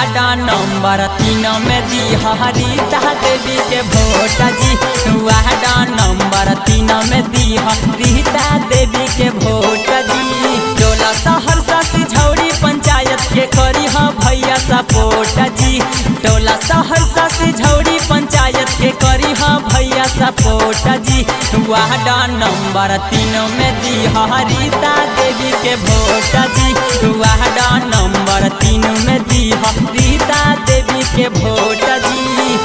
Ward number 3 में दी रीता देवी के vote जी। वार्ड नंबर 3 में दी रीता देवी के वोट जी। टोला सहरसा सिझौरी पंचायत के करी भैया सपोर्ट जी। टोला सहरसा सिझौरी पंचायत के करी भैया सपोर्ट जी। वार्ड नंबर 3 में दी रीता देवी के वोट जी। वार्ड नंबर 3 में दी रीता देवी के वोट जी।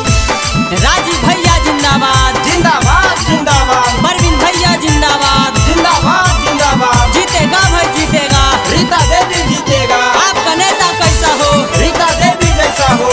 राजीव भैया जिंदाबाद जिंदाबाद जिंदाबाद। परवीन भैया जिंदाबाद जिंदाबाद जिंदाबाद। जीतेगा भाई जीतेगा। रीता देवी जीतेगा। आपका नेता कैसा हो? रीता देवी जैसा हो।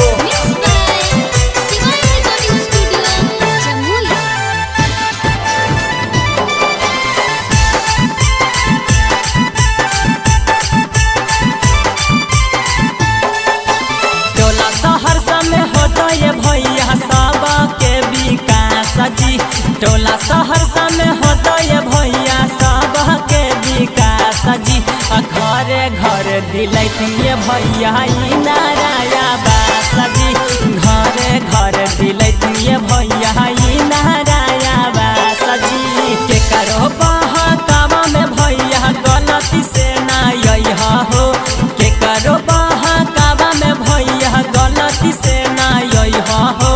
टोला सहरसा में होता ये भैया सब के विकास जी। टोला सहरसा में होता ये भैया सब के विकास जी। घरे घर दिलैत ये भैया ई नाराया बास जी। घरे घर दिलैत ये भैया ई नाराया बास जी। के करो बहकावा में भैया गलती से ना यह हो। के करो बहकावा में भैया गलती से ना यह हो।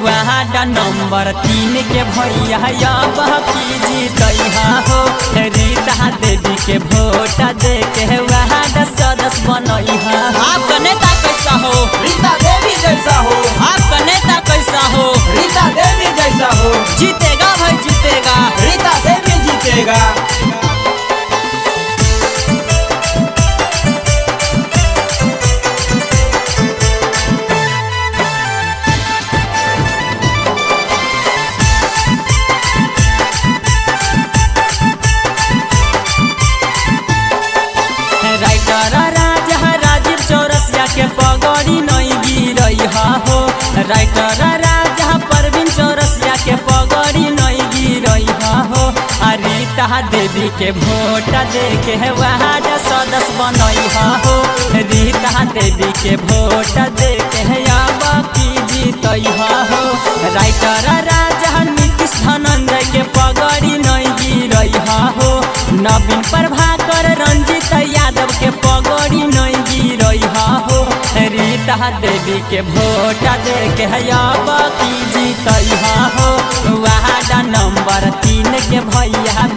वार्ड नंबर 3 के भैया बहकी जीतैहा हो। रीता देवी के वोट दे के वार्ड सदस्य बनैहा। आपका नेता कैसा हो? रीता देवी जैसा हो। आपका नेता कैसा हो? रीता देवी जैसा हो। जीतेगा भाई जीतेगा। रीता देवी जीतेगा। राइटर राजा राजीव चौरसिया के पगड़ी नहीं गिरई हो। राइटर राजा परवीन चौरसिया के पगड़ी नहीं गिरई हो। रीता देवी के वोट दे के वार्ड सदस्य बनई हो। रीता देवी के वोट दे के अब की जीतई हो। राइटर राजा नीतीश धनंजय के पगड़ी नहीं गिरई हो। नवीन प्रभाकर रंजित यादव के पगड़ी नहीं गिरई हो। रीता देवी के वोट दे के अब की जीतई हो। वार्ड नंबर 3 के भैया